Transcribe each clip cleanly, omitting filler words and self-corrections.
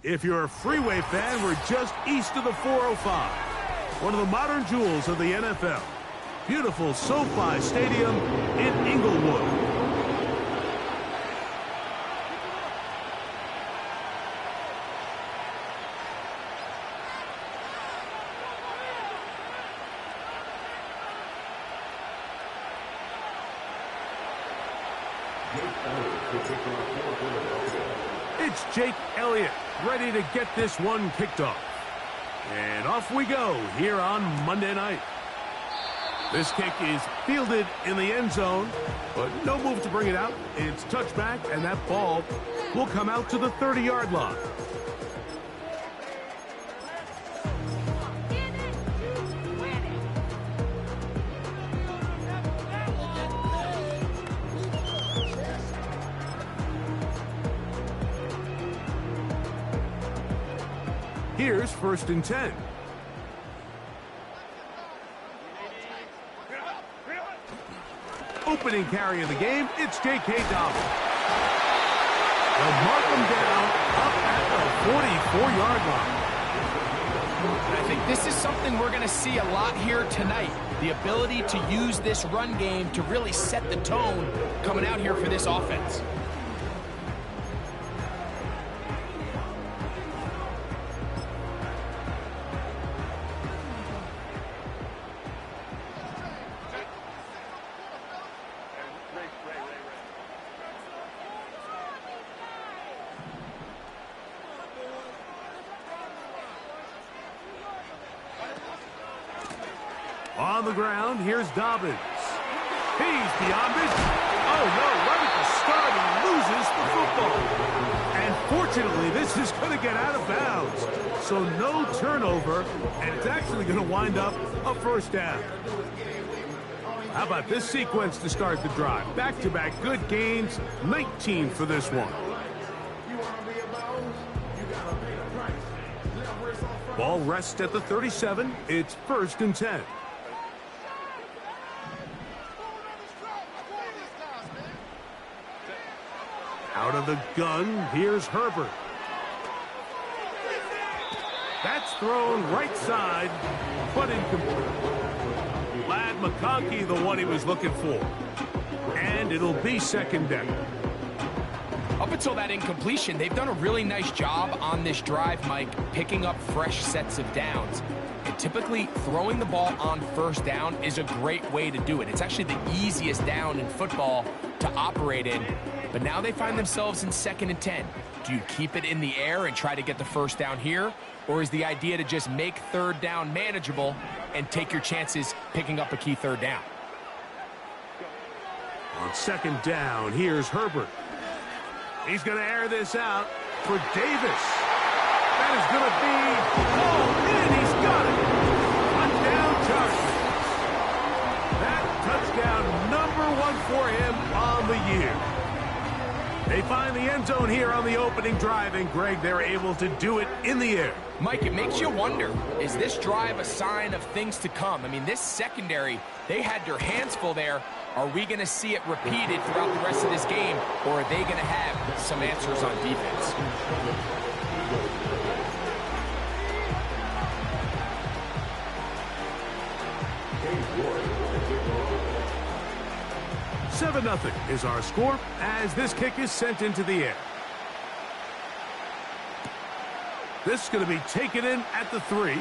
If you're a Freeway fan, we're just east of the 405. One of the modern jewels of the NFL. Beautiful SoFi Stadium in Inglewood. It's Jake Elliott ready to get this one kicked off. And off we go here on Monday night. This kick is fielded in the end zone, but no move to bring it out. It's touchback, and that ball will come out to the 30-yard line. Here's 1st and 10. Opening carry of the game, it's J.K. Dobbins. They'll mark him down up at the 44-yard line. I think this is something we're going to see a lot here tonight. The ability to use this run game to really set the tone coming out here for this offense. On the ground, here's Dobbins. He's beyond it. Oh, no, right at the start, he loses the football. And fortunately, this is going to get out of bounds. So no turnover, and it's actually going to wind up a 1st down. How about this sequence to start the drive? Back-to-back good gains, 19 for this one. Ball rests at the 37. It's 1st and 10. Out of the gun, here's Herbert. That's thrown right side, but incomplete. Lad McConkey, the one he was looking for. And it'll be 2nd down. Up until that incompletion, they've done a really nice job on this drive, Mike, picking up fresh sets of downs. And typically, throwing the ball on 1st down is a great way to do it. It's actually the easiest down in football to operate in. But now they find themselves in 2nd and 10. Do you keep it in the air and try to get the 1st down here? Or is the idea to just make 3rd down manageable and take your chances picking up a key 3rd down? On 2nd down, here's Herbert. He's going to air this out for Davis. That is going to be, oh, and he's got it. Touchdown, Chargers. That touchdown #1 for him on the year. They find the end zone here on the opening drive, and Greg, they're able to do it in the air. Mike, it makes you wonder, is this drive a sign of things to come? I mean, this secondary, they had their hands full there. Are we going to see it repeated throughout the rest of this game, or are they going to have some answers on defense? 7-0 is our score as this kick is sent into the air. This is going to be taken in at the 3.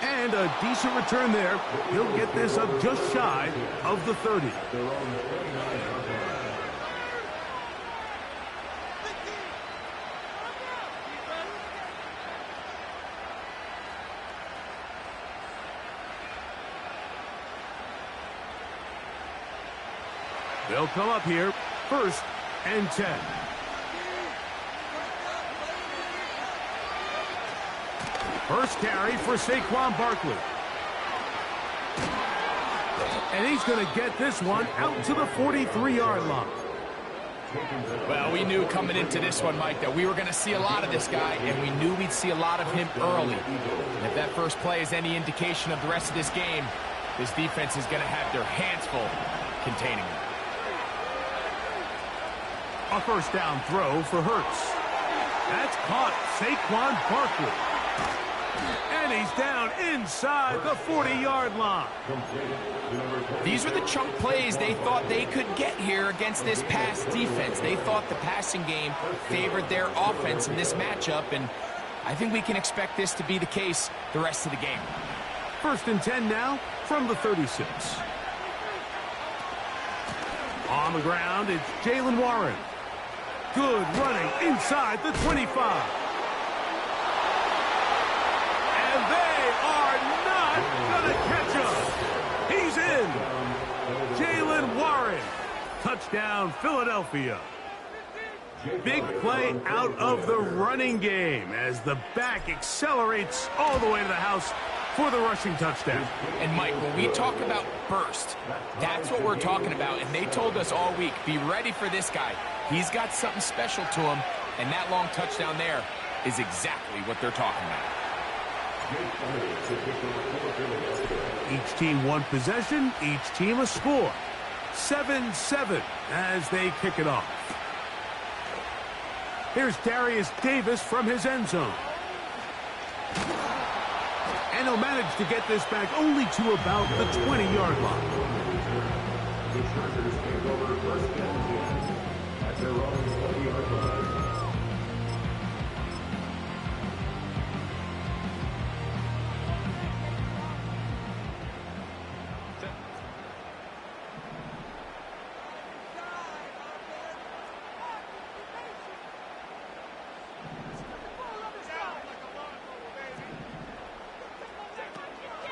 And a decent return there. He'll get this up just shy of the 30. They'll come up here, 1st and 10. First carry for Saquon Barkley. And he's going to get this one out to the 43-yard line. Well, we knew coming into this one, Mike, that we were going to see a lot of this guy, and we knew we'd see a lot of him early. And if that first play is any indication of the rest of this game, this defense is going to have their hands full containing him. A first down throw for Hurts. That's caught. Saquon Barkley. And he's down inside the 40-yard line. These are the chunk plays they thought they could get here against this pass defense. They thought the passing game favored their offense in this matchup, and I think we can expect this to be the case the rest of the game. 1st and 10 now from the 36. On the ground, it's Jaylen Warren. Good running inside the 25. And they are not going to catch him. He's in. Jaylen Warren. Touchdown, Philadelphia. Big play out of the running game as the back accelerates all the way to the house for the rushing touchdown. And Mike, when we talk about burst, that's what we're talking about. And they told us all week, be ready for this guy. He's got something special to him, and that long touchdown there is exactly what they're talking about. Each team one possession, each team a score. 7-7 as they kick it off. Here's Darius Davis from his end zone. And he'll manage to get this back only to about the 20-yard line. The Chargers take over first and 10 at their own 20-yard line.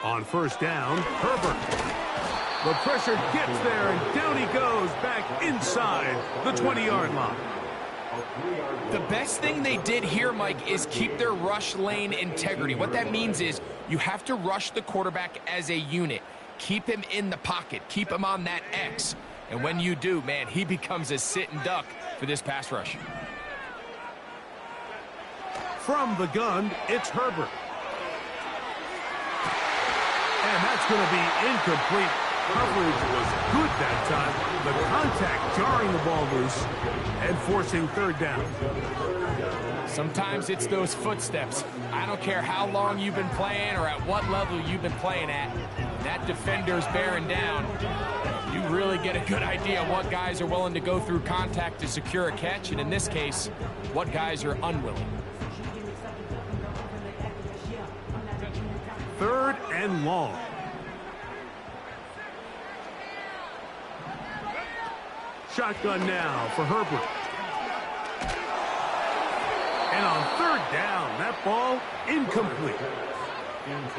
On first down, Herbert. The pressure gets there, and down he goes back inside the 20-yard line. The best thing they did here, Mike, is keep their rush lane integrity. What that means is you have to rush the quarterback as a unit. Keep him in the pocket. Keep him on that X. And when you do, man, he becomes a sit and duck for this pass rush. From the gun, it's Herbert. And that's going to be incomplete. Coverage was good that time. The contact jarring the ball loose and forcing third down. Sometimes it's those footsteps. I don't care how long you've been playing or at what level you've been playing at. That defender's bearing down. You really get a good idea what guys are willing to go through contact to secure a catch, and in this case, what guys are unwilling. 3rd and long. Shotgun now for Herbert. And on 3rd down, that ball incomplete.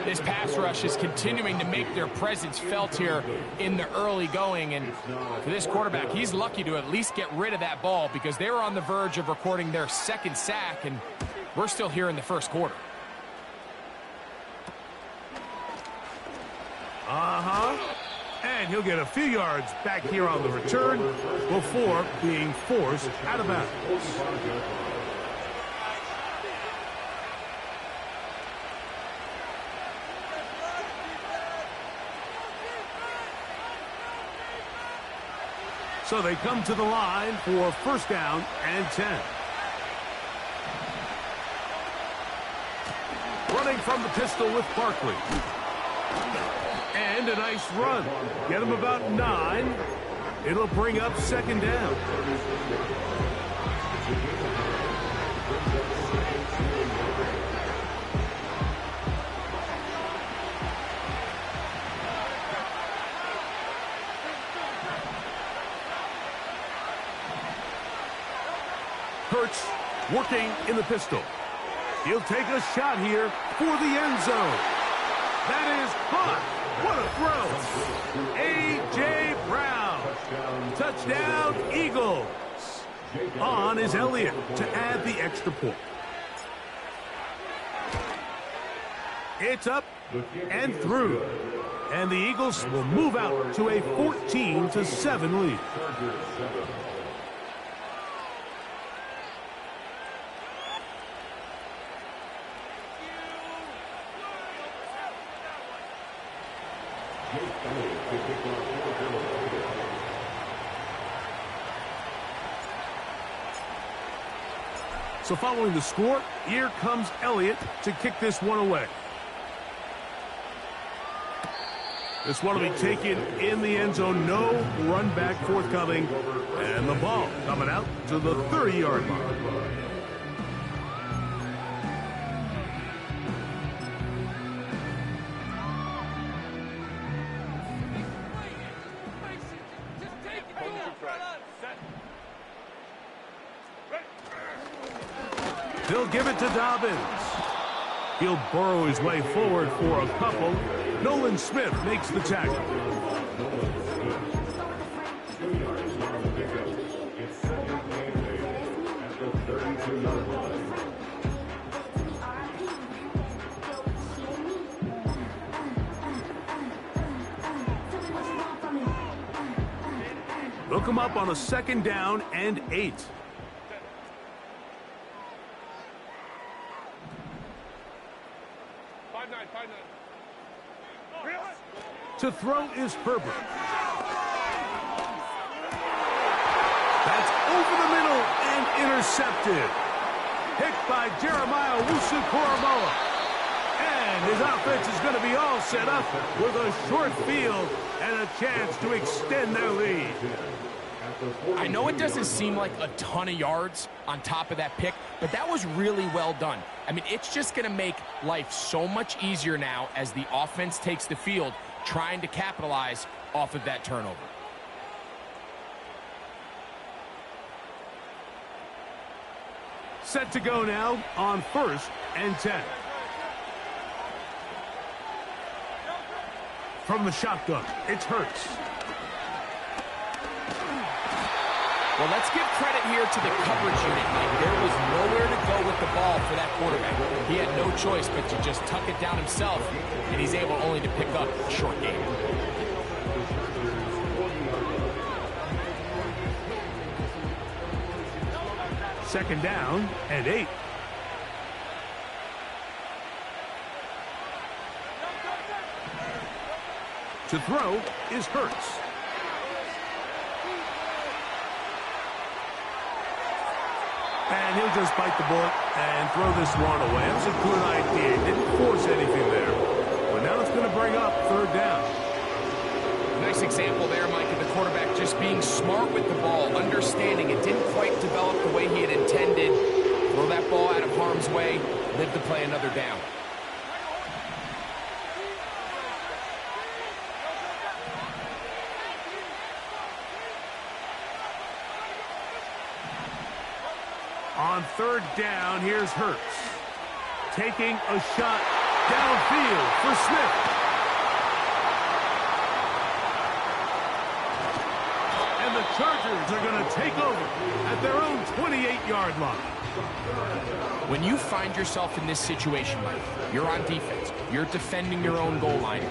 This pass rush is continuing to make their presence felt here in the early going. And for this quarterback, he's lucky to at least get rid of that ball because they were on the verge of recording their 2nd sack, and we're still here in the 1st quarter. And he'll get a few yards back here on the return before being forced out of bounds. So they come to the line for 1st down and 10. Running from the pistol with Barkley. And a nice run. Get him about 9. It'll bring up 2nd down. Hurts working in the pistol. He'll take a shot here for the end zone. That is caught. What a throw. A.J. Brown. Touchdown, Eagles. On is Elliott to add the extra point. It's up and through. And the Eagles will move out to a 14-7 lead. So following the score, here comes Elliott to kick this one away. This one will be taken in the end zone. No run back forthcoming. And the ball coming out to the 30-yard line. They'll give it to Dobbins. He'll burrow his way forward for a couple. Nolan Smith makes the tackle. They'll come up on a 2nd down and 8. To throw is Herbert. That's over the middle and intercepted. Picked by Jeremiah Owusu-Koramoah. And his offense is going to be all set up with a short field and a chance to extend their lead. I know it doesn't seem like a ton of yards on top of that pick, but that was really well done. I mean, it's just going to make life so much easier now as the offense takes the field, trying to capitalize off of that turnover. Set to go now on 1st and 10. From the shotgun, it's Hurts. Well, let's give credit here to the coverage unit, Mike. There was nowhere to go with the ball for that quarterback. He had no choice but to just tuck it down himself, and he's able only to pick up a short gain. Second down and 8. To throw is Hurts. And he'll just bite the bullet and throw this one away. That was a good idea. Didn't force anything there. But now it's going to bring up 3rd down. Nice example there, Mike, of the quarterback just being smart with the ball, understanding it didn't quite develop the way he had intended. Throw that ball out of harm's way, live to play another down. On 3rd down, here's Hurts. Taking a shot downfield for Smith. And the Chargers are going to take over at their own 28-yard line. When you find yourself in this situation, Mike, you're on defense, you're defending your own goal line,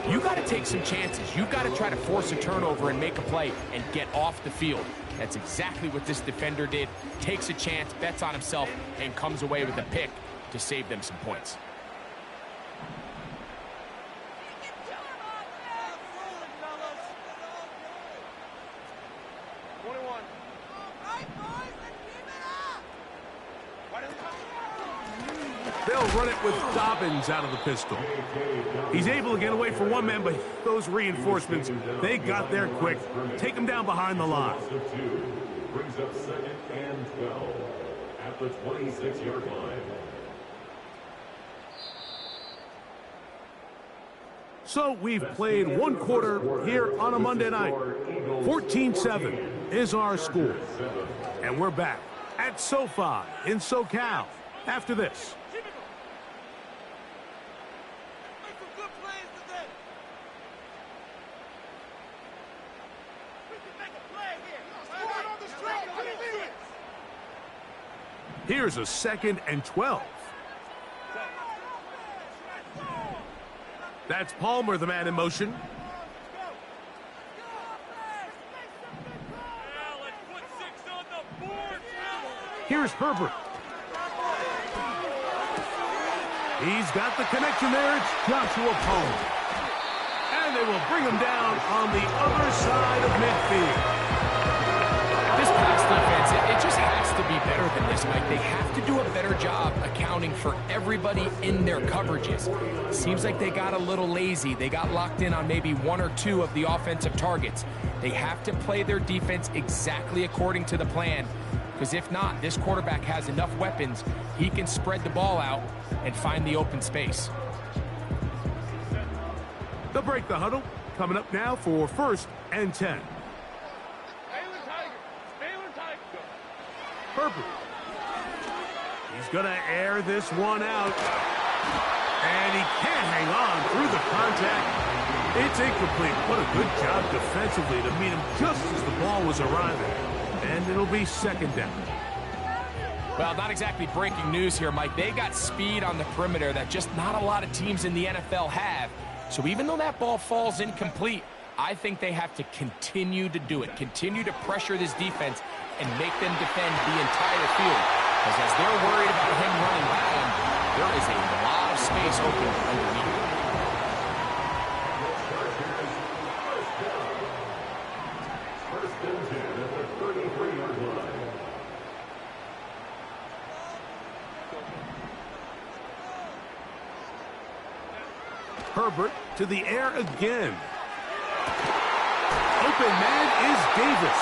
you got to take some chances. You've got to try to force a turnover and make a play and get off the field. That's exactly what this defender did. Takes a chance, bets on himself, and comes away with a pick to save them some points. They'll run it with Dobbins out of the pistol. He's able to get away from one man, but those reinforcements, they got there quick. Take him down behind the line. Brings up 2nd and 12 at the 26-yard line. So we've played one quarter here on a Monday night. 14-7 is our score. And we're back at SoFi in SoCal after this. Here's a 2nd and 12. That's Palmer, the man in motion. Here's Herbert. He's got the connection there. It's Joshua Palmer. And they will bring him down on the other side of midfield. This pass defense, it just has to be better than this. this, Mike. They have to do a better job accounting for everybody in their coverages. Seems like they got a little lazy. They got locked in on maybe one or two of the offensive targets. They have to play their defense exactly according to the plan, because if not, this quarterback has enough weapons. He can spread the ball out and find the open space. They'll break the huddle. Coming up now for 1st and 10. Herbert. He's going to air this one out. And he can't hang on through the contact. It's incomplete. What a good job defensively to meet him just as the ball was arriving. And it'll be 2nd down. Well, not exactly breaking news here, Mike. They got speed on the perimeter that just not a lot of teams in the NFL have. So even though that ball falls incomplete, I think they have to continue to do it. Continue to pressure this defense and make them defend the entire field. Because as they're worried about him running by them, there is a lot of space open underneath. Herbert to the air again. Open man is Davis.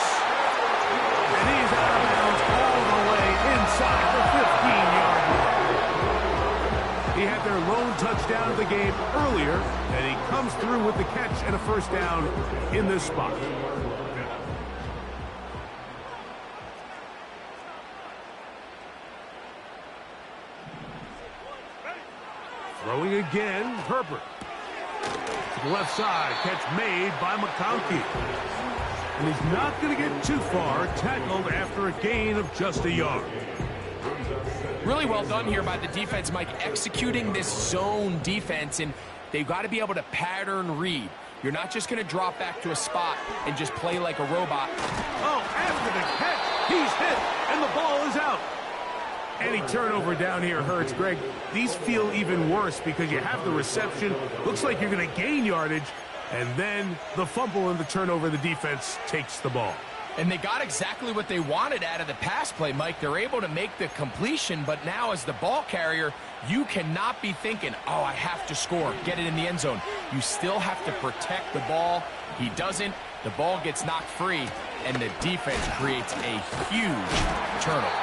And he's out of bounds all the way inside the 15-yard line. He had their lone touchdown of the game earlier, and he comes through with the catch and a 1st down in this spot. Throwing again, Herbert. To the left side, catch made by McConkey. And he's not going to get too far, tackled after a gain of just a yard. Really well done here by the defense, Mike, executing this zone defense, and they've got to be able to pattern read. You're not just going to drop back to a spot and just play like a robot. Oh, after the catch, he's hit, and the ball is out. Any turnover down here hurts, Greg. These feel even worse because you have the reception. Looks like you're going to gain yardage. And then the fumble and the turnover, the defense takes the ball. And they got exactly what they wanted out of the pass play, Mike. They're able to make the completion, but now as the ball carrier, you cannot be thinking, oh, I have to score, get it in the end zone. You still have to protect the ball. He doesn't. The ball gets knocked free, and the defense creates a huge turnover.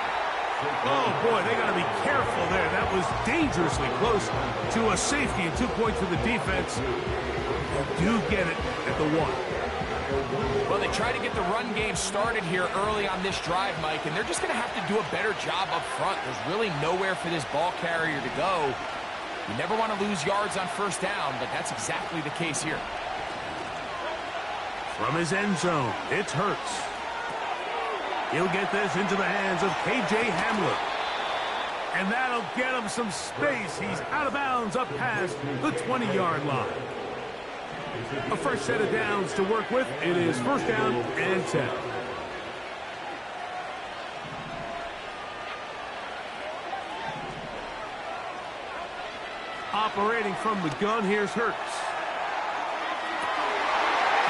Oh, boy, they got to be careful there. That was dangerously close to a safety and 2 points for the defense. They do get it at the 1. Well, they try to get the run game started here early on this drive, Mike, and they're just going to have to do a better job up front. There's really nowhere for this ball carrier to go. You never want to lose yards on 1st down, but that's exactly the case here. From his end zone, it's Hurts. He'll get this into the hands of K.J. Hamler. And that'll get him some space. He's out of bounds up past the 20-yard line. A first set of downs to work with. It is 1st down and 10. Operating from the gun, here's Hurts.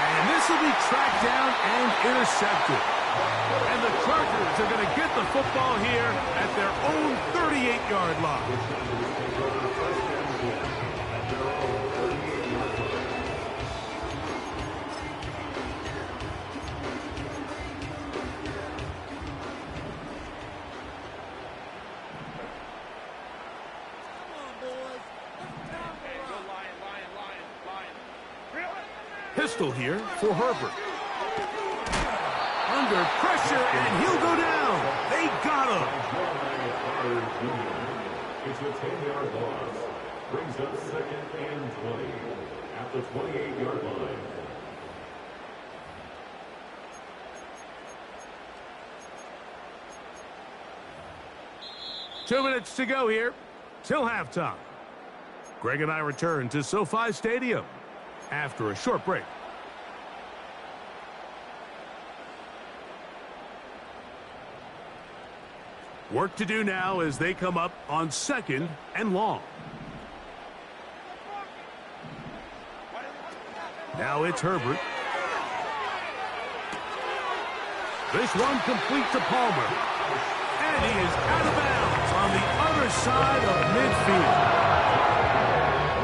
And this will be tracked down and intercepted. And the Chargers are going to get the football here at their own 38-yard line. Pistol here for Herbert. Under pressure, and he'll go down. They got him. It's a 10-yard loss. Brings up 2nd and 20 at the 28-yard line. Two minutes to go here till halftime. Greg and I return to SoFi Stadium after a short break. Work to do now as they come up on 2nd and long. Now it's Herbert. This one complete to Palmer. And he is out inside of midfield.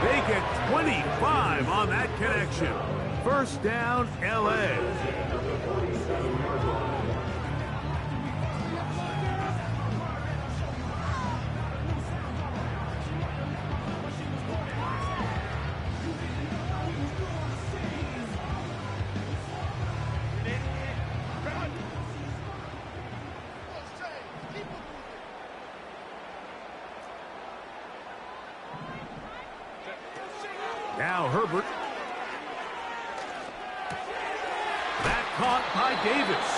They get 25 on that connection. First down, L.A. Now Herbert. That caught by Davis.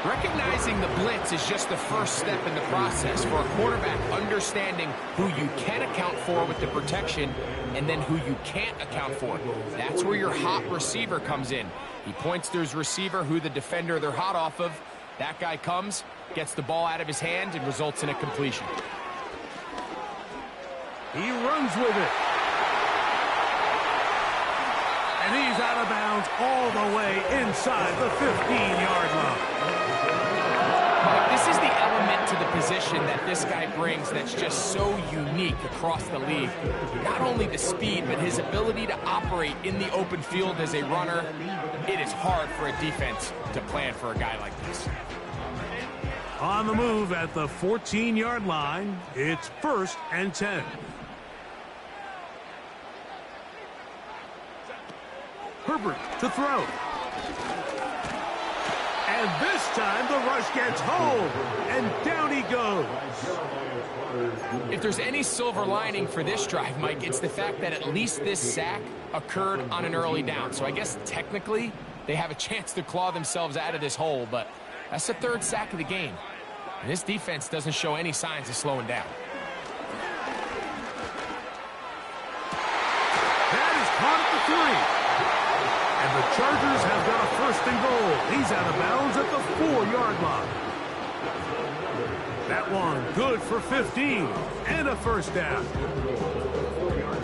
Recognizing the blitz is just the first step in the process for a quarterback, understanding who you can account for with the protection and then who you can't account for. That's where your hot receiver comes in. He points to his receiver, who the defender they're hot off of. That guy comes, gets the ball out of his hand, and results in a completion. He runs with it. And he's out of bounds all the way inside the 15-yard line. This is the element to the position that this guy brings that's just so unique across the league. Not only the speed, but his ability to operate in the open field as a runner. It is hard for a defense to plan for a guy like this. On the move at the 14-yard line, it's 1st and 10. Herbert to throw. And this time the rush gets home. And down he goes. If there's any silver lining for this drive, Mike, it's the fact that at least this sack occurred on an early down. So I guess technically they have a chance to claw themselves out of this hole, but that's the 3rd sack of the game. And this defense doesn't show any signs of slowing down. That is caught at the 3. And the Chargers have got a 1st and goal. He's out of bounds at the 4-yard line. That one good for 15 and a 1st down.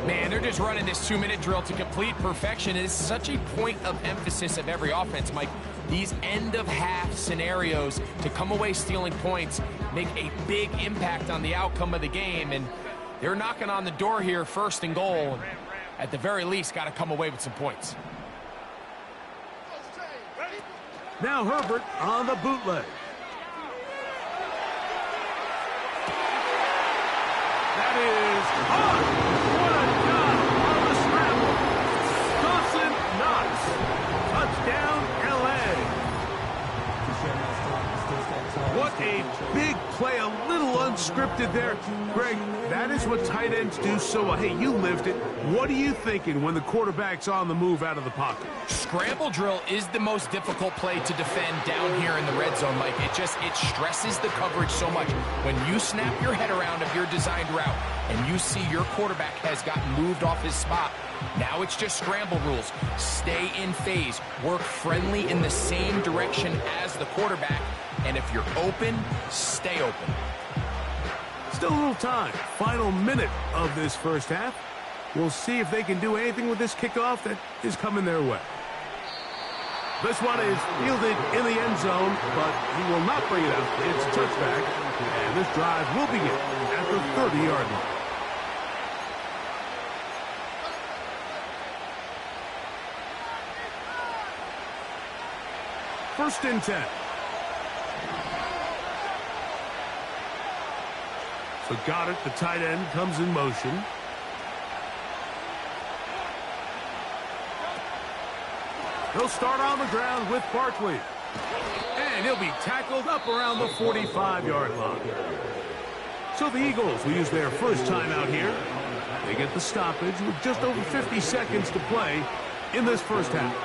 Man, they're just running this 2-minute drill to complete perfection. It is such a point of emphasis of every offense, Mike. These end-of-half scenarios to come away stealing points make a big impact on the outcome of the game. And they're knocking on the door here, 1st and goal. At the very least, got to come away with some points. Now Herbert on the bootleg. That is caught. What a job on the scramble. Dawson Knox. Touchdown, L.A. What a big play. A little unscripted there. Greg, that is what tight ends do so well. Hey, you lived it. What are you thinking when the quarterback's on the move out of the pocket? Scramble drill is the most difficult play to defend down here in the red zone, Mike. It stresses the coverage so much. When you snap your head around of your designed route and you see your quarterback has gotten moved off his spot, now it's just scramble rules. Stay in phase. Work friendly in the same direction as the quarterback. And if you're open, stay open. Still a little time. Final minute of this 1st half. We'll see if they can do anything with this kickoff that is coming their way. This one is fielded in the end zone, but he will not bring it out. It's a touchback, and this drive will begin at the 30-yard line. First and 10. So Goddard, the tight end, comes in motion. He'll start on the ground with Barkley. And he'll be tackled up around the 45-yard line. So the Eagles will use their first time out here. They get the stoppage with just over 50 seconds to play in this 1st half.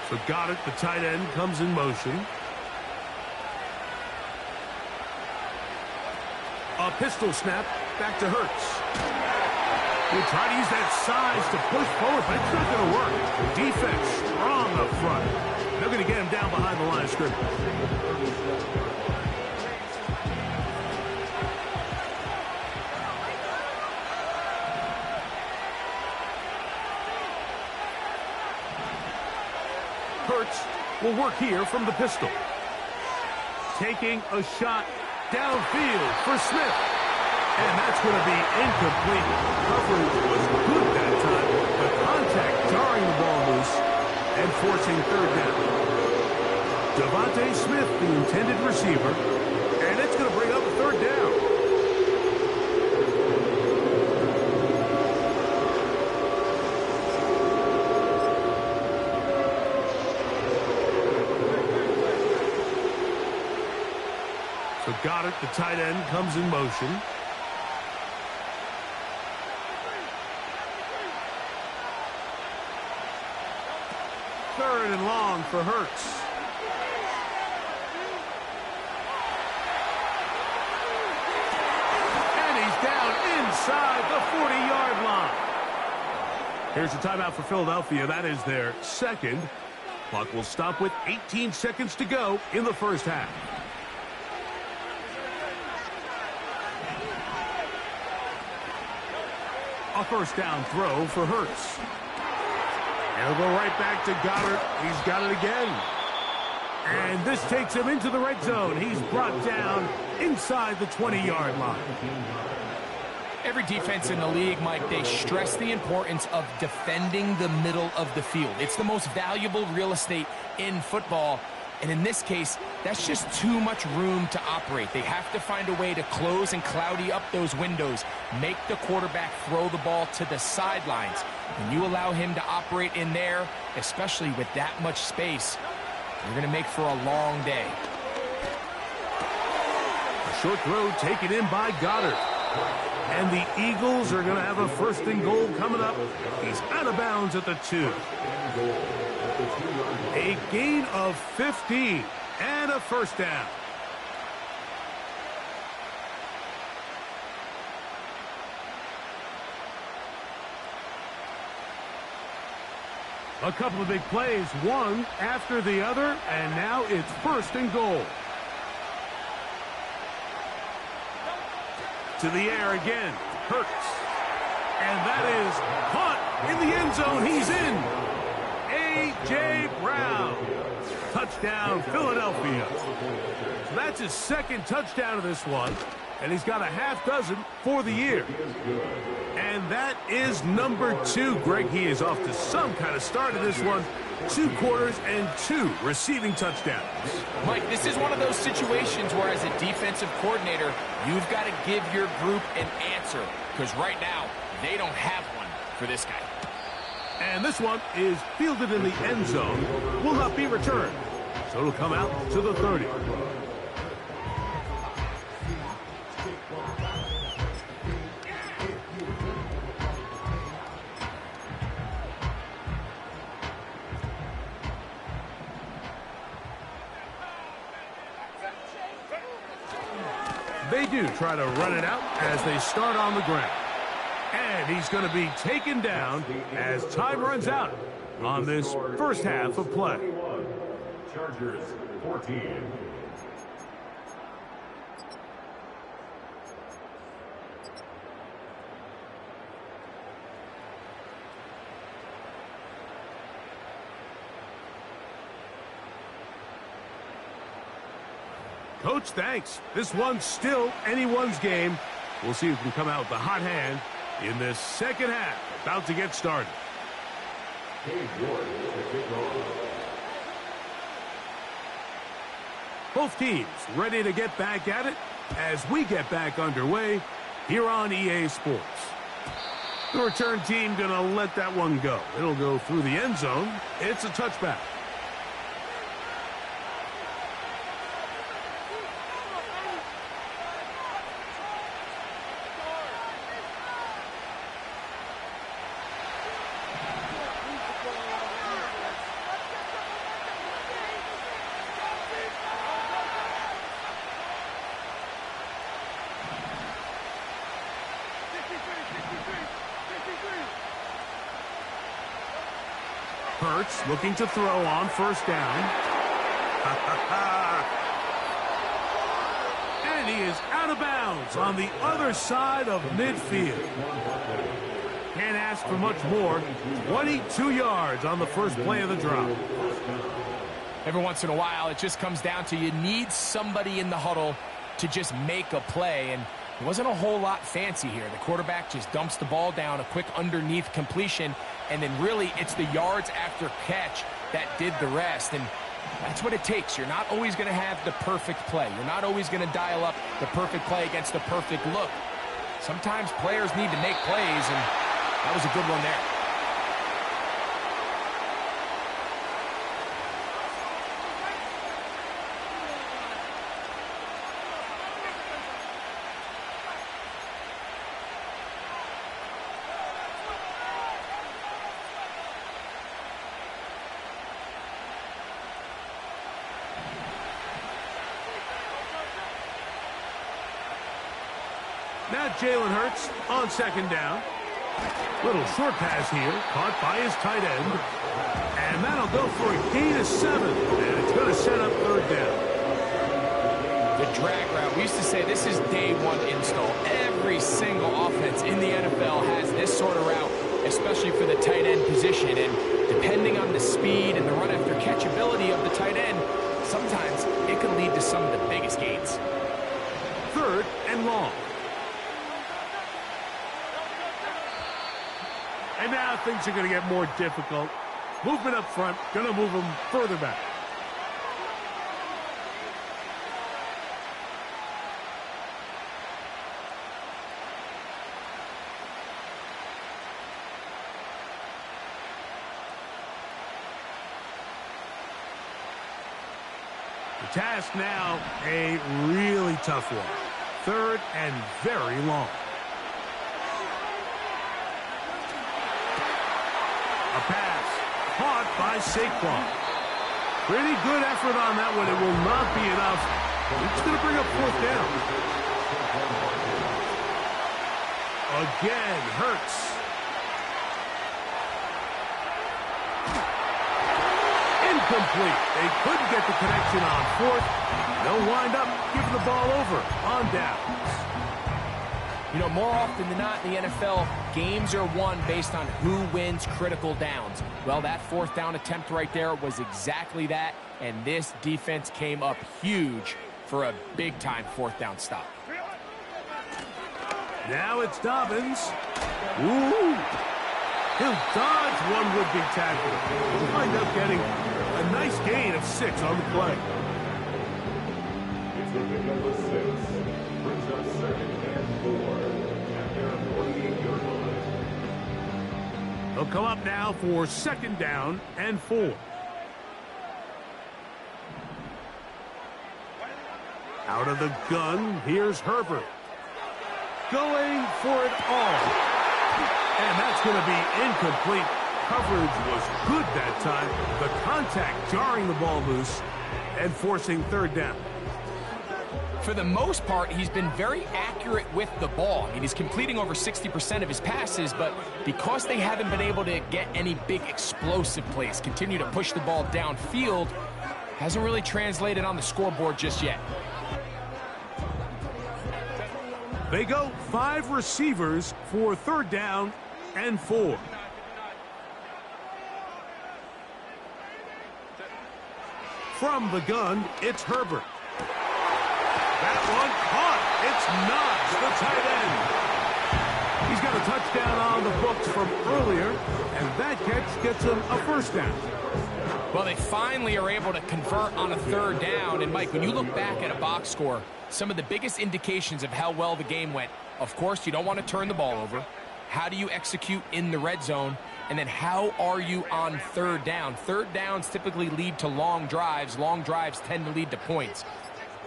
So Goddard, the tight end, comes in motion. A pistol snap back to Hurts. He'll try to use that size to push forward, but it's not going to work. Defense strong up front. They're going to get him down behind the line of scrimmage. Hurts will work here from the pistol. Taking a shot downfield for Smith. And that's going to be incomplete. Coverage was good that time. The contact jarring the ball loose and forcing third down. Devontae Smith, the intended receiver, and it's going to bring up a third down. So Goddard, the tight end, comes in motion. Third and long for Hurts. And he's down inside the 40-yard line. Here's a timeout for Philadelphia. That is their second. Clock will stop with 18 seconds to go in the first half. A first down throw for Hurts. He'll go right back to Goddard. He's got it again. And this takes him into the red zone. He's brought down inside the 20-yard line. Every defense in the league, Mike, they stress the importance of defending the middle of the field. It's the most valuable real estate in football. And in this case, that's just too much room to operate. They have to find a way to close and cloudy up those windows, make the quarterback throw the ball to the sidelines. When you allow him to operate in there, especially with that much space, you're going to make for a long day. A short throw taken in by Goddard. And the Eagles are going to have a first and goal coming up. He's out of bounds at the 2. A gain of 15 and a first down. A couple of big plays, one after the other, and now it's first and goal. To the air again, Hurts. And that is caught in the end zone. He's in. A.J. Brown. Touchdown, Philadelphia. So that's his second touchdown of this one, and he's got a half dozen for the year. And that is number 2. Greg, he is off to some kind of start in this one. 2 quarters and 2 receiving touchdowns. Mike, this is one of those situations where as a defensive coordinator, you've got to give your group an answer, because right now, they don't have one for this guy. And this one is fielded in the end zone. Will not be returned. So it'll come out to the 30. They do try to run it out as they start on the ground. And he's going to be taken down as time runs out on this first half of play. Chargers 14. Coach, thanks. This one's still anyone's game. We'll see who can come out with the hot hand in this second half. About to get started. Both teams ready to get back at it as we get back underway here on EA Sports. The return team going to let that one go. It'll go through the end zone. It's a touchback. Hurts looking to throw on first down. And he is out of bounds on the other side of midfield. Can't ask for much more. 22 yards on the first play of the drop. Every once in a while, it just comes down to you need somebody in the huddle to just make a play, and it wasn't a whole lot fancy here. The quarterback just dumps the ball down, a quick underneath completion, and then really it's the yards after catch that did the rest, and that's what it takes. You're not always going to have the perfect play. You're not always going to dial up the perfect play against the perfect look. Sometimes players need to make plays, and that was a good one there. Now Jalen Hurts on second down. Little short pass here, caught by his tight end. And that'll go for a gain of 7. And it's going to set up third down. The drag route. We used to say this is day one install. Every single offense in the NFL has this sort of route, especially for the tight end position. And depending on the speed and the run after catchability of the tight end, sometimes it can lead to some of the biggest gains. Third and long. And now things are going to get more difficult. Movement up front, going to move them further back. The task now, a really tough one. Third and very long. A pass caught by Saquon. Pretty good effort on that one. It will not be enough. It's going to bring up fourth down. Again, Hurts. Incomplete. They couldn't get the connection on fourth. They'll wind up giving the ball over on downs. You know, more often than not in the NFL, games are won based on who wins critical downs. Well, that fourth down attempt right there was exactly that, and this defense came up huge for a big-time fourth down stop. Now it's Dobbins. Ooh. He'll dodge one would-be tackler. He'll wind up getting a nice gain of 6 on the play. It's the pick number 6. Brings up second and 4 at their 48-yard line. He'll come up now for second down and 4. Out of the gun, here's Herbert. Going for it all. And that's going to be incomplete. Coverage was good that time. The contact jarring the ball loose and forcing third down. For the most part, he's been very accurate with the ball. I mean, he's completing over 60% of his passes, but because they haven't been able to get any big explosive plays, continue to push the ball downfield, hasn't really translated on the scoreboard just yet. They go 5 receivers for third down and 4. From the gun, it's Herbert. That one caught. It's Knox, the tight end. He's got a touchdown on the books from earlier, and that catch gets him a first down. Well, they finally are able to convert on a third down. And, Mike, when you look back at a box score, some of the biggest indications of how well the game went, of course, you don't want to turn the ball over. How do you execute in the red zone? And then how are you on third down? Third downs typically lead to long drives. Long drives tend to lead to points.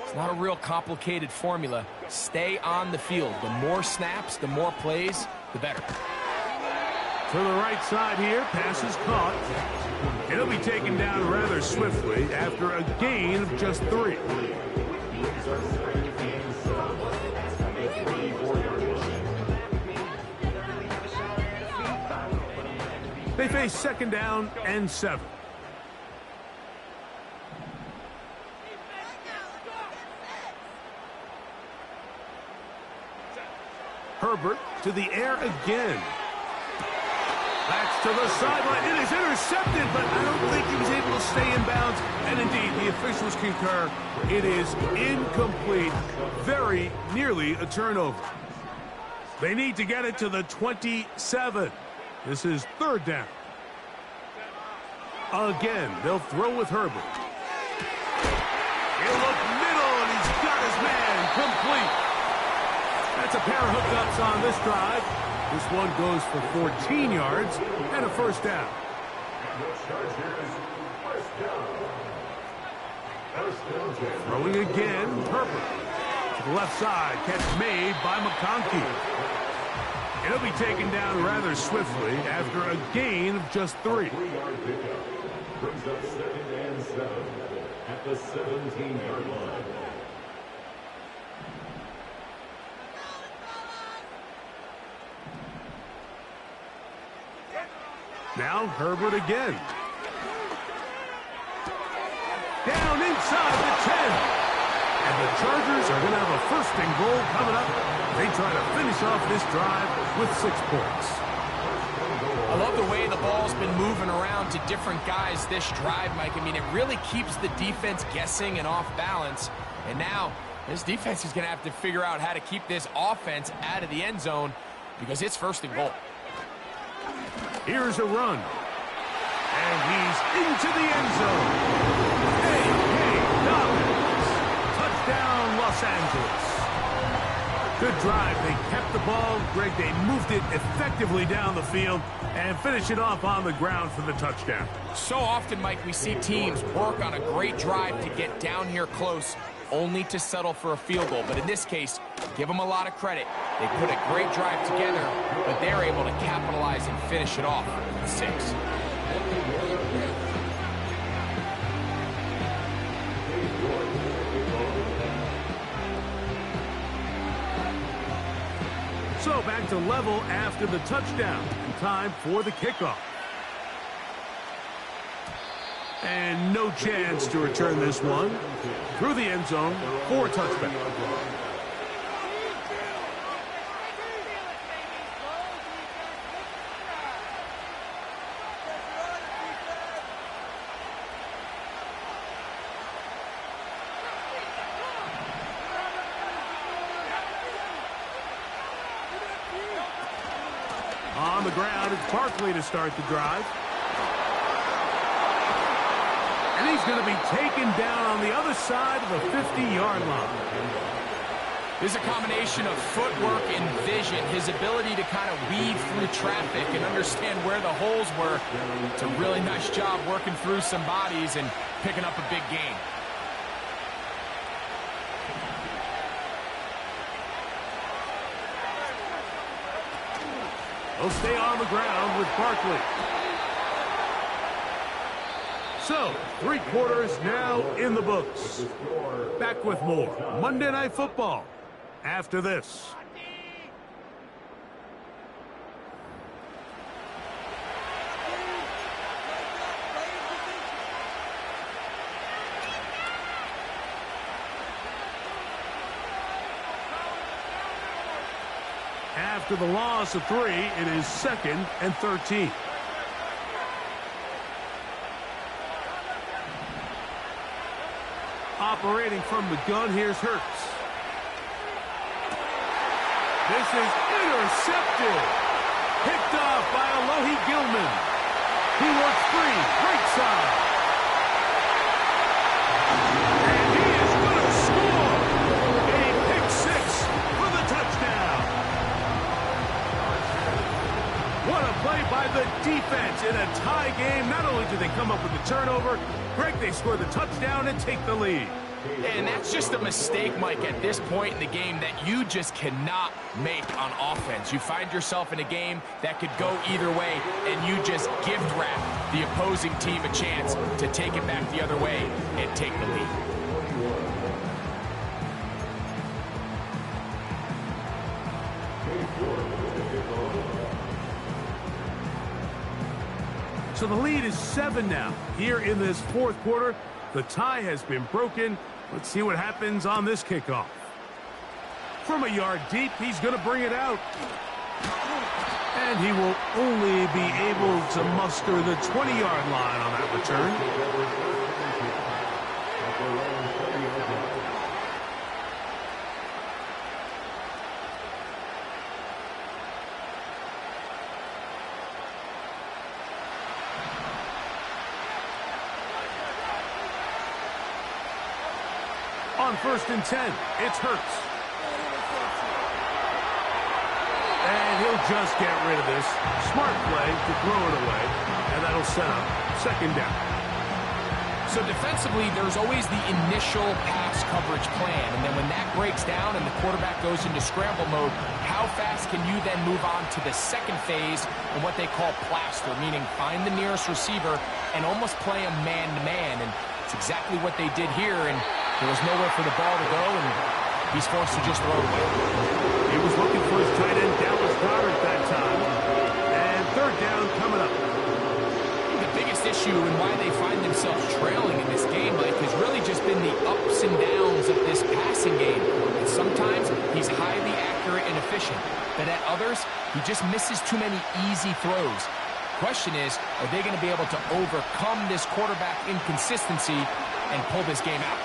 It's not a real complicated formula. Stay on the field. The more snaps, the more plays, the better. To the right side here, pass is caught. It'll be taken down rather swiftly after a gain of just 3. They face second down and 7. Herbert to the air again. That's to the sideline. It is intercepted, but I don't think he was able to stay in bounds. And indeed, the officials concur. It is incomplete. Very nearly a turnover. They need to get it to the 27. This is third down. Again, they'll throw with Herbert. He'll look middle, and he's got his man complete. That's a pair of hookups on this drive. This one goes for 14 yards and a first down. Throwing again, Herbert. To the left side, catch made by McConkey. It'll be taken down rather swiftly after a gain of just 3. Brings up 2nd and 7 at the 17-yard line. Now Herbert again. Down inside the 10. And the Chargers are going to have a first and goal coming up. They try to finish off this drive with 6 points. I love the way the ball's been moving around to different guys this drive, Mike. I mean, it really keeps the defense guessing and off balance. And now this defense is going to have to figure out how to keep this offense out of the end zone because it's first and goal. Here's a run. And he's into the end zone. Hey, Dobbins. Touchdown, Los Angeles. Good drive. They kept the ball. Greg, they moved it effectively down the field and finish it off on the ground for the touchdown. So often, Mike, we see teams work on a great drive to get down here close, only to settle for a field goal. But in this case, give them a lot of credit. They put a great drive together, but they're able to capitalize and finish it off with 6. So back to level after the touchdown. And time for the kickoff. And no chance to return this one. Through the end zone for a touchback. On the ground, it's Barkley to start the drive. And he's going to be taken down on the other side of the 50-yard line. There's a combination of footwork and vision, his ability to kind of weave through traffic and understand where the holes were. It's a really nice job working through some bodies and picking up a big gain. They'll stay on the ground with Barkley. So, 3 quarters now in the books. Back with more Monday Night Football after this. After the loss of 3, it is 2nd and 13. Operating from the gun, here's Hurts. This is intercepted. Picked off by Alohi Gilman. He works free, right side. And he is going to score. A pick 6 for the touchdown. What a play by the defense in a tie game. Not only did they come up with the turnover, Greg, they score the touchdown and take the lead. And that's just a mistake, Mike, at this point in the game that you just cannot make on offense. You find yourself in a game that could go either way, and you just gift wrap the opposing team a chance to take it back the other way and take the lead. So the lead is 7 now. Here in this 4th quarter, the tie has been broken. Let's see what happens on this kickoff. From a yard deep, he's going to bring it out. And he will only be able to muster the 20-yard line on that return. On 1st and 10, it's Hurts. And he'll just get rid of this. Smart play to throw it away, and that'll set up 2nd down. So defensively, there's always the initial pass coverage plan, and then when that breaks down and the quarterback goes into scramble mode, how fast can you then move on to the second phase and what they call plaster, meaning find the nearest receiver and almost play a man-to-man, and it's exactly what they did here, and there was nowhere for the ball to go, and he's forced to just throw it away. He was looking for his tight end, Dallas Goedert, that time. And 3rd down coming up. The biggest issue and why they find themselves trailing in this game, Mike, has really just been the ups and downs of this passing game. And sometimes he's highly accurate and efficient, but at others, he just misses too many easy throws. Question is, are they going to be able to overcome this quarterback inconsistency and pull this game out?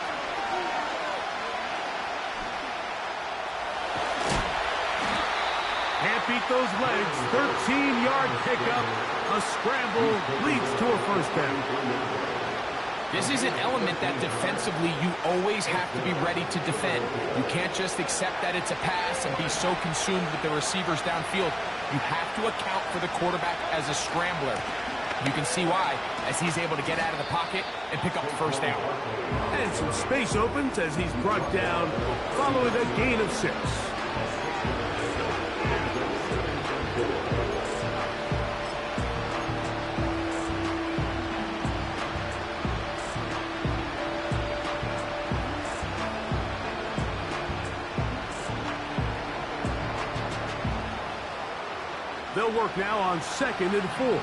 Can't beat those legs. 13-yard pickup. A scramble leads to a 1st down. This is an element that defensively you always have to be ready to defend. You can't just accept that it's a pass and be so consumed with the receivers downfield. You have to account for the quarterback as a scrambler. You can see why, as he's able to get out of the pocket and pick up the 1st down. And some space opens as he's brought down following a gain of 6. They'll work now on 2nd and 4.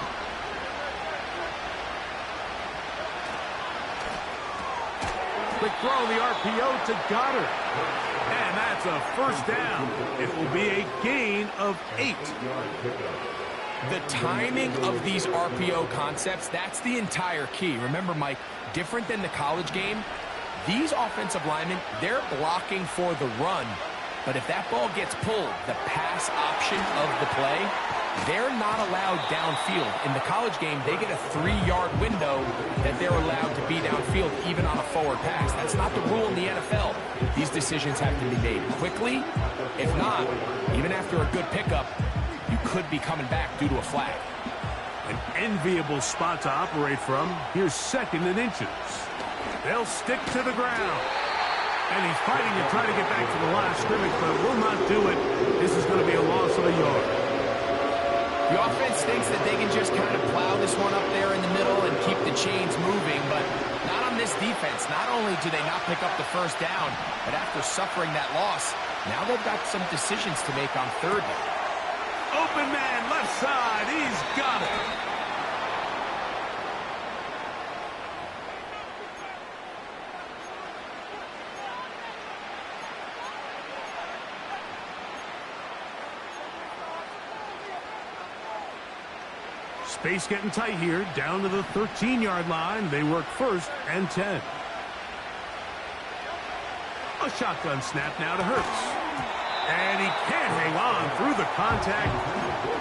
Quick throw on the RPO to Goedert. And that's a 1st down. It will be a gain of 8. The timing of these RPO concepts, that's the entire key. Remember, Mike, different than the college game, these offensive linemen, they're blocking for the run. But if that ball gets pulled, the pass option of the play, they're not allowed downfield. In the college game, they get a 3-yard window that they're allowed to be downfield even on a forward pass. That's not the rule in the NFL. These decisions have to be made quickly. If not, even after a good pickup, you could be coming back due to a flag. An enviable spot to operate from. Here's 2nd and inches. They'll stick to the ground. And he's fighting to try to get back to the line of scrimmage, but will not do it. This is going to be a loss of a yard. The offense thinks that they can just kind of plow this one up there in the middle and keep the chains moving, but not on this defense. Not only do they not pick up the 1st down, but after suffering that loss, now they've got some decisions to make on 3rd down. Open man, left side. He's got it. Space getting tight here, down to the 13-yard line. They work 1st and 10. A shotgun snap now to Hurts. And he can't hang on through the contact.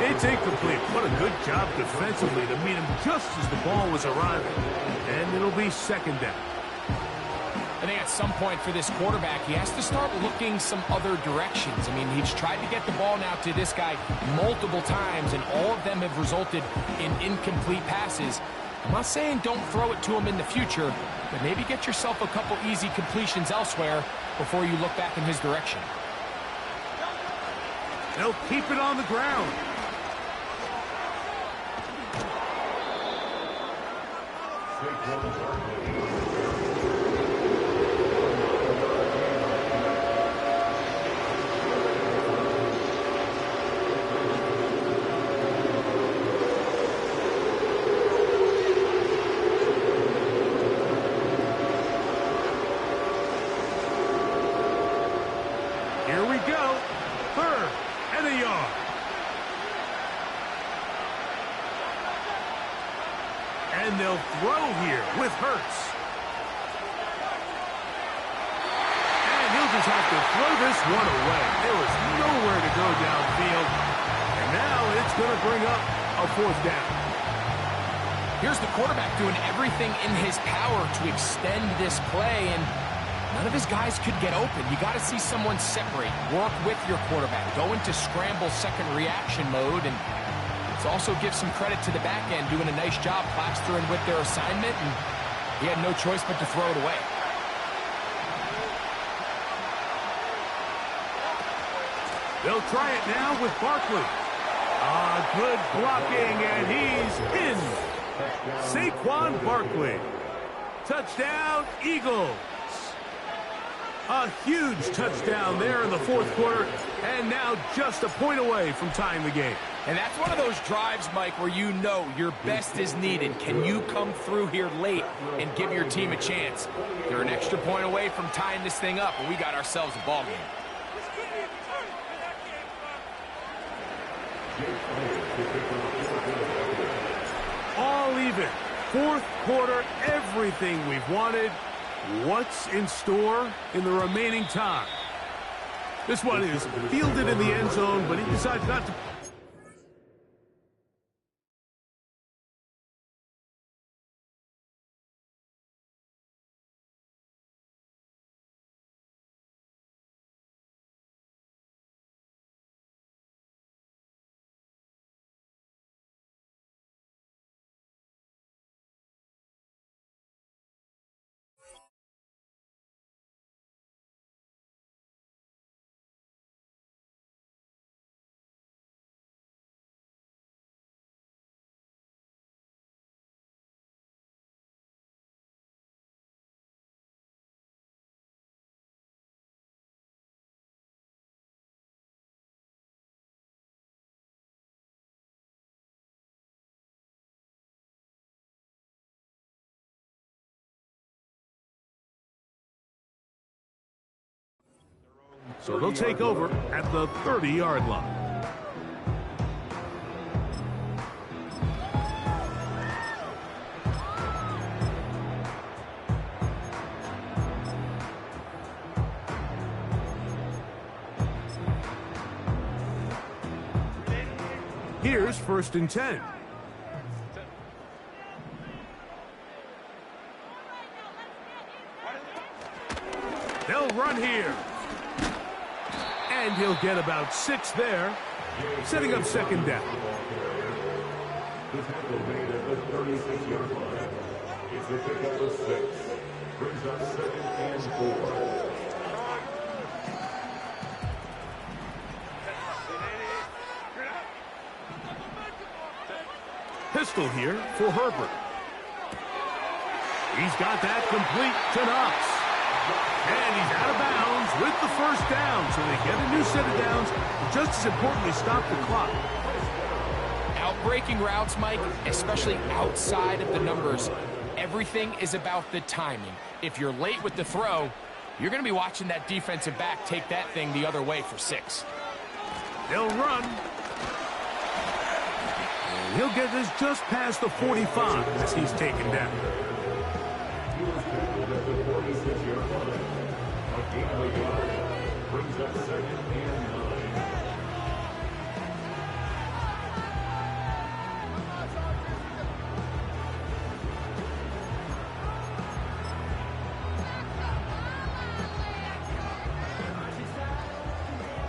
It's incomplete. What a good job defensively to meet him just as the ball was arriving. And it'll be 2nd down. I think at some point for this quarterback, he has to start looking some other directions. I mean, he's tried to get the ball now to this guy multiple times, and all of them have resulted in incomplete passes. I'm not saying don't throw it to him in the future, but maybe get yourself a couple easy completions elsewhere before you look back in his direction. They'll keep it on the ground. Here we go. 3rd and a yard. And they'll throw here with Hurts. And he'll just have to throw this one away. There was nowhere to go downfield. And now it's going to bring up a 4th down. Here's the quarterback doing everything in his power to extend this play, and none of his guys could get open. You got to see someone separate, work with your quarterback, go into scramble second reaction mode, and it also gives some credit to the back end doing a nice job plastering with their assignment, and he had no choice but to throw it away. They'll try it now with Barkley. Good blocking, and he's in. Saquon Barkley. Touchdown, Eagles. A huge touchdown there in the 4th quarter, and now just a point away from tying the game. And that's one of those drives, Mike, where you know your best is needed. Can you come through here late and give your team a chance? They're an extra point away from tying this thing up, and we got ourselves a ball game. All even. 4th quarter, everything we've wanted. What's in store in the remaining time? This one is fielded in the end zone, but he decides not to. So they'll take over at the 30-yard line. Here's 1st and 10. They'll run here. And he'll get about 6 there, setting up 2nd down. The tackle made at the 36-yard line. It's a pickup of 6. Brings up 2nd and 4. Pistol here for Herbert. He's got that complete to Knox. And he's out of bounds with the 1st down. So they get a new set of downs. Just as importantly, stop the clock. Outbreaking routes, Mike, especially outside of the numbers, everything is about the timing. If you're late with the throw, you're going to be watching that defensive back take that thing the other way for 6. They'll run. And he'll get this just past the 45 as he's taken down. He was tackled at the 46-yard line. A gain of 1. Brings up 2nd and 9.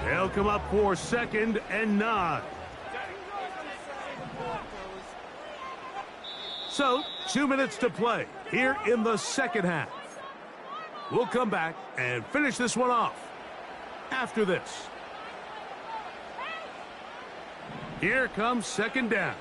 They'll come up for 2nd and 9. So, 2 minutes to play here in the 2nd half. We'll come back and finish this one off after this. Here comes 2nd down.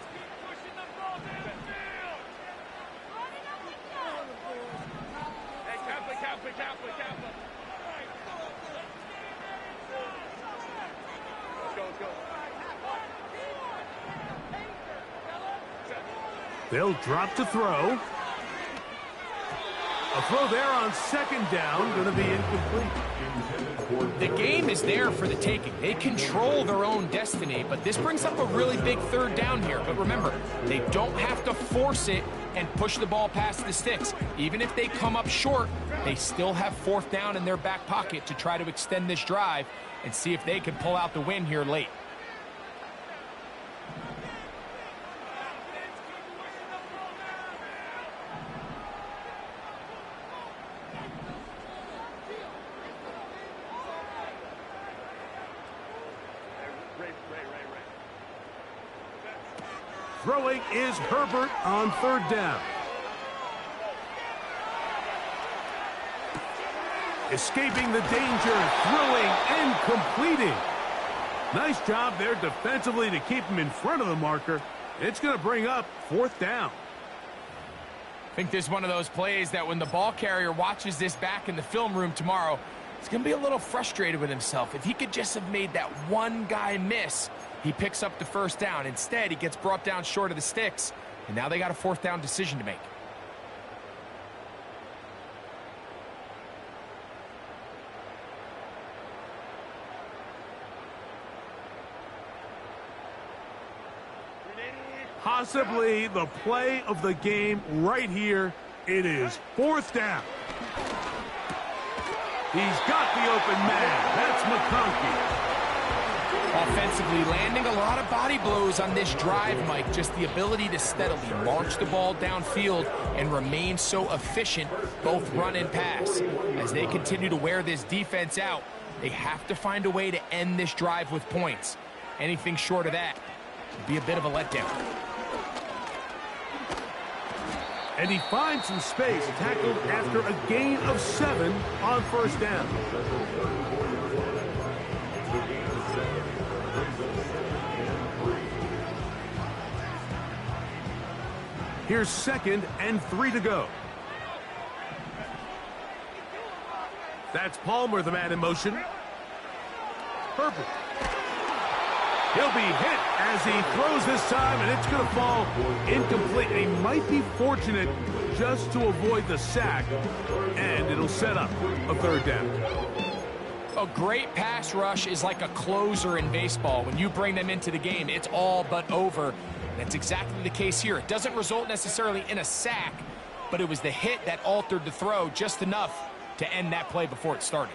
They'll drop to throw. A throw there on 2nd down, going to be incomplete. The game is there for the taking. They control their own destiny, but this brings up a really big 3rd down here. But remember, they don't have to force it and push the ball past the sticks. Even if they come up short, they still have 4th down in their back pocket to try to extend this drive and see if they can pull out the win here late. Throwing is Herbert on 3rd down. Escaping the danger, throwing and completing. Nice job there defensively to keep him in front of the marker. It's going to bring up 4th down. I think this is one of those plays that when the ball carrier watches this back in the film room tomorrow, he's going to be a little frustrated with himself. If he could just have made that one guy miss, he picks up the 1st down. Instead, he gets brought down short of the sticks, and now they got a 4th down decision to make. Possibly the play of the game right here. It is 4th down. He's got the open man. That's McConkey. Offensively, landing a lot of body blows on this drive, Mike. Just the ability to steadily march the ball downfield and remain so efficient, both run and pass. As they continue to wear this defense out, they have to find a way to end this drive with points. Anything short of that would be a bit of a letdown. And he finds some space, tackled after a gain of 7 on 1st down. Here's 2nd and 3 to go. That's Palmer, the man in motion. Herbert. He'll be hit as he throws this time, and it's going to fall incomplete. He might be fortunate just to avoid the sack, and it'll set up a 3rd down. A great pass rush is like a closer in baseball. When you bring them into the game, it's all but over. That's exactly the case here. It doesn't result necessarily in a sack, but it was the hit that altered the throw just enough to end that play before it started.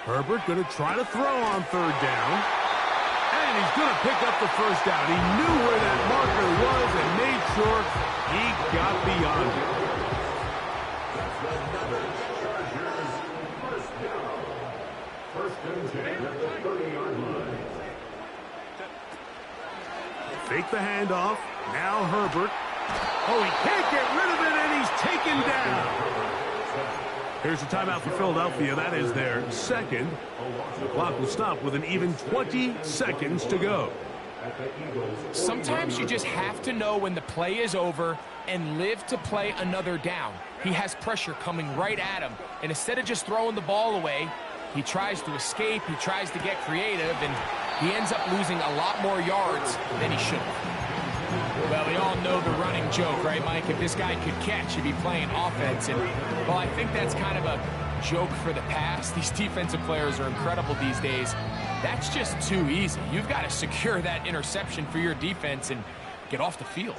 Herbert going to try to throw on 3rd down. And he's going to pick up the 1st down. He knew where that marker was and made sure he got beyond it. Fake the handoff. Now Herbert. Oh, he can't get rid of it, and he's taken down. Here's a timeout for Philadelphia. That is their 2nd. The clock will stop with an even 20 seconds to go. Sometimes you just have to know when the play is over and live to play another down. He has pressure coming right at him, and instead of just throwing the ball away, he tries to escape, he tries to get creative, and he ends up losing a lot more yards than he should have. Well, we all know the running joke, right, Mike? If this guy could catch, he'd be playing offense. And, well, I think that's kind of a joke for the past. These defensive players are incredible these days. That's just too easy. You've got to secure that interception for your defense and get off the field.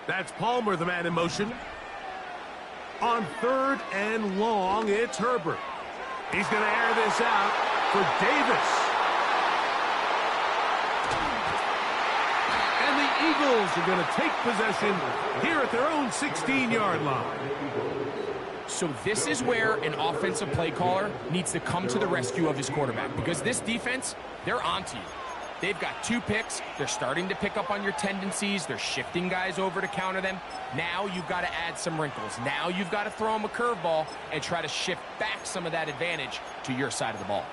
That's Palmer, the man in motion. On 3rd and long, it's Herbert. He's going to air this out for Davis. And the Eagles are going to take possession here at their own 16-yard line. So this is where an offensive play caller needs to come to the rescue of his quarterback, because this defense, they're onto you. They've got 2 picks. They're starting to pick up on your tendencies. They're shifting guys over to counter them. Now you've got to add some wrinkles. Now you've got to throw them a curveball and try to shift back some of that advantage to your side of the ball.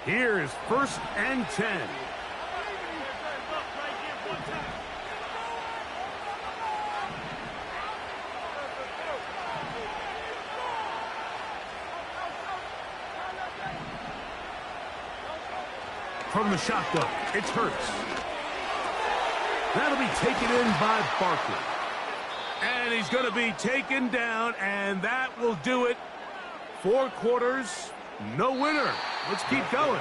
Here is 1st and 10. From the shotgun, it's Hurts. That'll be taken in by Barkley. And he's going to be taken down, and that will do it. 4 quarters, no winner. Let's keep going.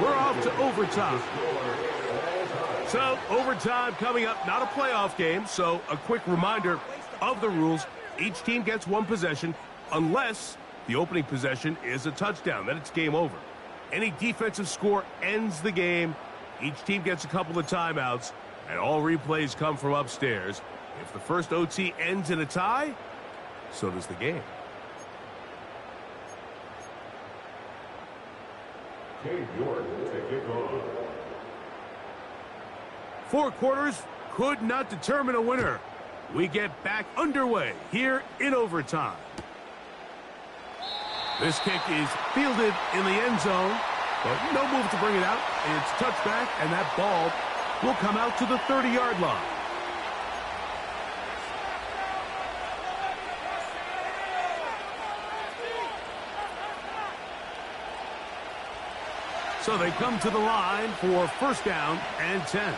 We're off to overtime. So, overtime coming up, not a playoff game, so a quick reminder of the rules. Each team gets 1 possession unless the opening possession is a touchdown. Then it's game over. Any defensive score ends the game. Each team gets a couple of timeouts, and all replays come from upstairs. If the first OT ends in a tie, so does the game. Cade York to kick off. 4 quarters could not determine a winner. We get back underway here in overtime. This kick is fielded in the end zone, but no move to bring it out. It's touchback, and that ball will come out to the 30-yard line. So they come to the line for first down and 10.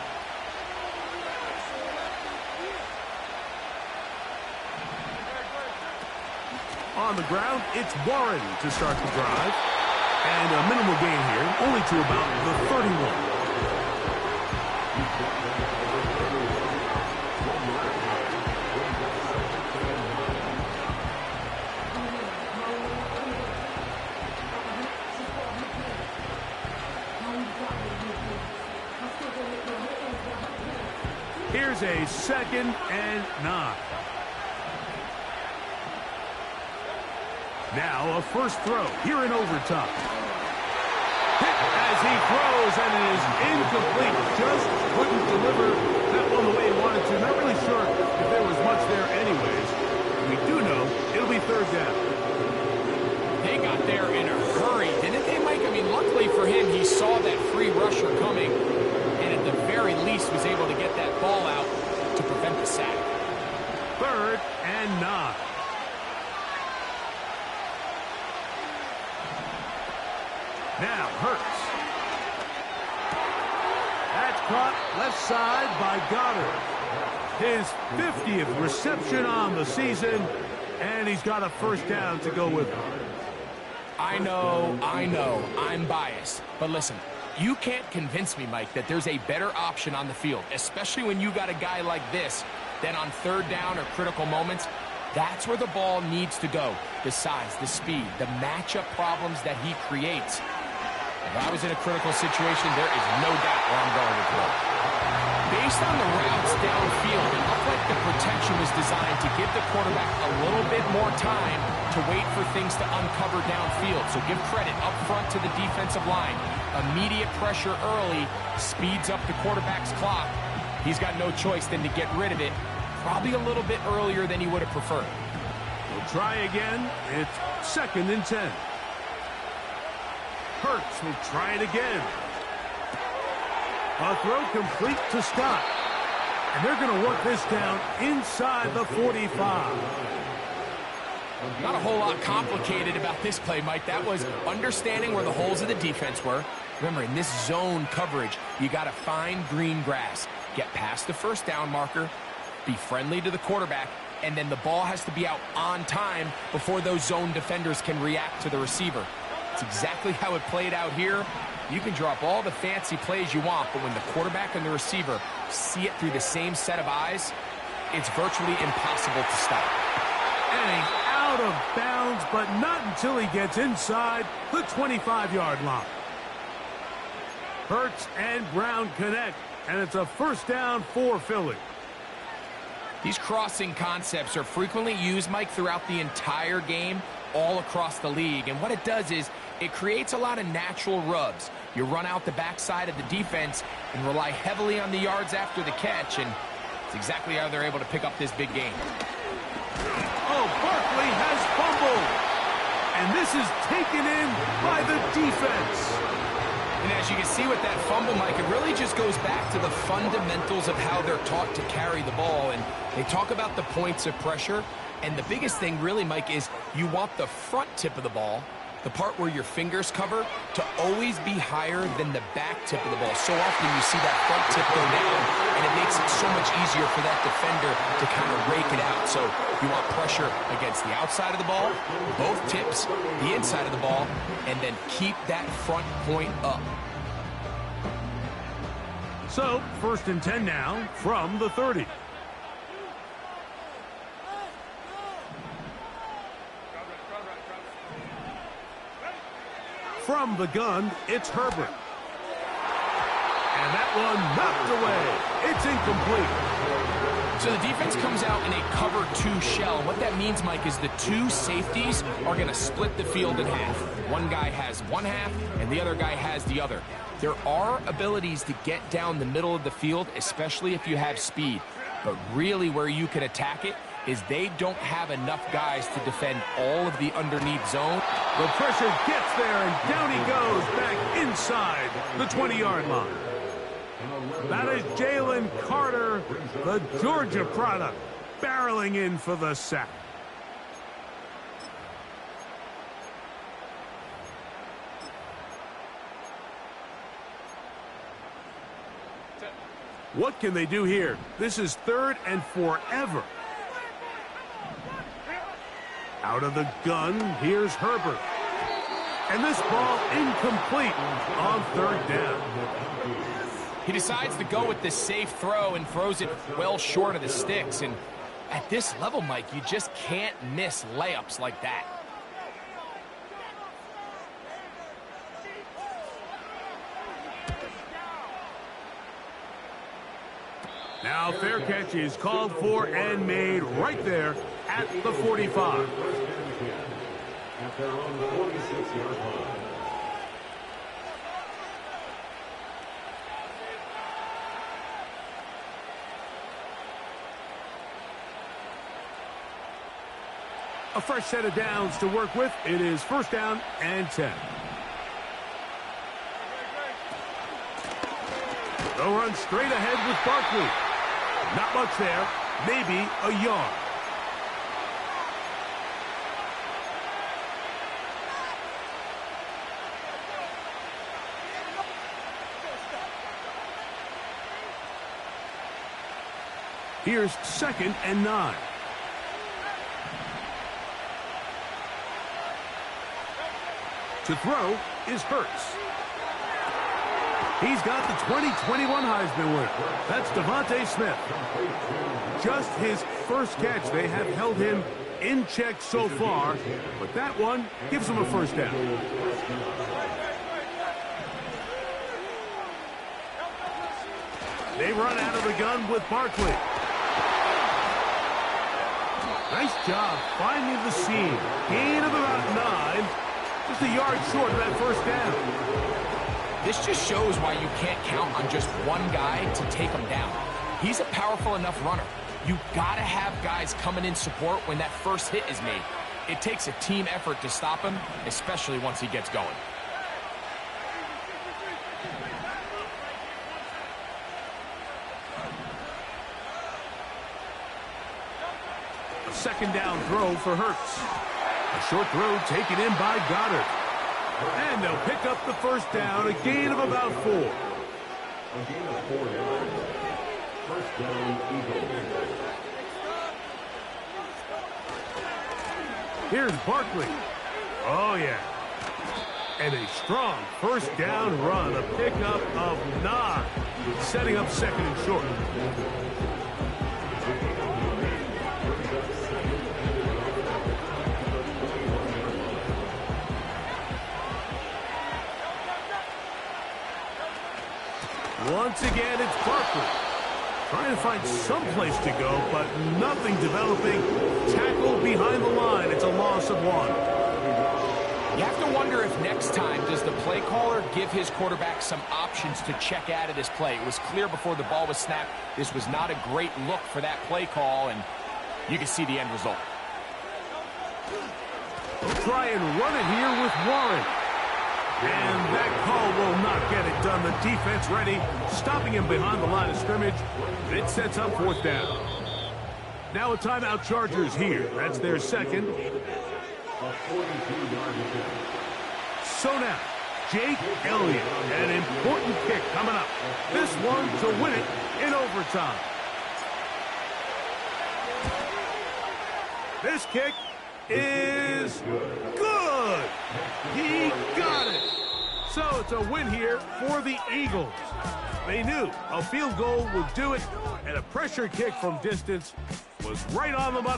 On the ground, it's Warren to start the drive. And a minimal gain here, only to about the 31. Here's a 2nd and 9. Now a first throw here in overtime. Hit as he throws, and it is incomplete. Just couldn't deliver that one the way he wanted to. Not really sure if there was much there anyways. We do know it'll be 3rd down. They got there in a hurry, didn't they, Mike? I mean, luckily for him, he saw that free rusher coming, and at the very least was able to get that ball out to prevent the sack. 3rd and 9. Now Hurts. That's caught left side by Goddard. His 50th reception on the season, and he's got a first down to go with it. I know, I'm biased. But listen, you can't convince me, Mike, that there's a better option on the field, especially when you got a guy like this, than on 3rd down or critical moments. That's where the ball needs to go. The size, the speed, the matchup problems that he creates. If I was in a critical situation, there is no doubt where I'm going to throw. Based on the routes downfield, it looked like the protection was designed to give the quarterback a little bit more time to wait for things to uncover downfield. So give credit up front to the defensive line. Immediate pressure early speeds up the quarterback's clock. He's got no choice than to get rid of it, probably a little bit earlier than he would have preferred. We'll try again. It's 2nd and 10. Hurts will try it again. A throw complete to Scott. And they're going to work this down inside the 45. Not a whole lot complicated about this play, Mike. That was understanding where the holes of the defense were. Remember, in this zone coverage, you got to find green grass. Get past the first down marker, be friendly to the quarterback, and then the ball has to be out on time before those zone defenders can react to the receiver. It's exactly how it played out here. You can drop all the fancy plays you want, but when the quarterback and the receiver see it through the same set of eyes, it's virtually impossible to stop. And he's out of bounds, but not until he gets inside the 25-yard line. Hurts and Brown connect, and it's a first down for Philly. These crossing concepts are frequently used, Mike, throughout the entire game, all across the league. And what it does is it creates a lot of natural rubs. You run out the backside of the defense and rely heavily on the yards after the catch, and it's exactly how they're able to pick up this big game. Oh, Barkley has fumbled, and this is taken in by the defense. And as you can see with that fumble, Mike, it really just goes back to the fundamentals of how they're taught to carry the ball. And they talk about the points of pressure. And the biggest thing really, Mike, is you want the front tip of the ball the part where your fingers cover, to always be higher than the back tip of the ball. So often you see that front tip go down, and it makes it so much easier for that defender to kind of rake it out. So you want pressure against the outside of the ball, both tips, the inside of the ball, and then keep that front point up. So, 1st and 10 now from the 30. From the gun, it's Herbert. And that one knocked away. It's incomplete. So the defense comes out in a cover 2 shell. What that means, Mike, is the 2 safeties are going to split the field in half. One guy has one half, and the other guy has the other. There are abilities to get down the middle of the field, especially if you have speed. But really where you can attack it is they don't have enough guys to defend all of the underneath zone. The pressure gets there, and down he goes back inside the 20-yard line. That is Jalen Carter, the Georgia product, barreling in for the sack. What can they do here? This is 3rd and forever. Out of the gun, here's Herbert. And this ball incomplete on 3rd down. He decides to go with the safe throw and throws it well short of the sticks. And at this level, Mike, you just can't miss layups like that. Now fair catch is called for and made right there at the 45. At their own 46-yard line. A fresh set of downs to work with. It is 1st down and 10. They'll run straight ahead with Barkley. Not much there, maybe a yard. Here's 2nd and 9. To throw is Hurts. He's got the 2021 Heisman winner. That's Devontae Smith. Just his first catch. They have held him in check so far, but that one gives him a 1st down. They run out of the gun with Barkley. Nice job finding the seam. Gain of about 9. Just a yard short of that 1st down. This just shows why you can't count on just one guy to take him down. He's a powerful enough runner. You gotta have guys coming in support when that first hit is made. It takes a team effort to stop him, especially once he gets going. A 2nd down throw for Hurts. A short throw taken in by Goddard. And they'll pick up the 1st down, a gain of about 4. A gain of 4 yards. 1st down, Eagles. Here's Barkley. Oh, yeah. And a strong 1st down run, a pickup of 9. Setting up 2nd and short. Once again, it's Barkley. Trying to find some place to go, but nothing developing. Tackled behind the line. It's a loss of 1. You have to wonder if next time does the play caller give his quarterback some options to check out of this play. It was clear before the ball was snapped. This was not a great look for that play call, and you can see the end result. We'll try and run it here with Warren. And that call will not get it done. The defense ready, stopping him behind the line of scrimmage. It sets up 4th down. Now a timeout, Chargers here. That's their 2nd. A 42-yard attempt. So now, Jake Elliott, an important kick coming up. This one to win it in overtime. This kick is good. He got it. So it's a win here for the Eagles. They knew a field goal would do it, and a pressure kick from distance was right on the money.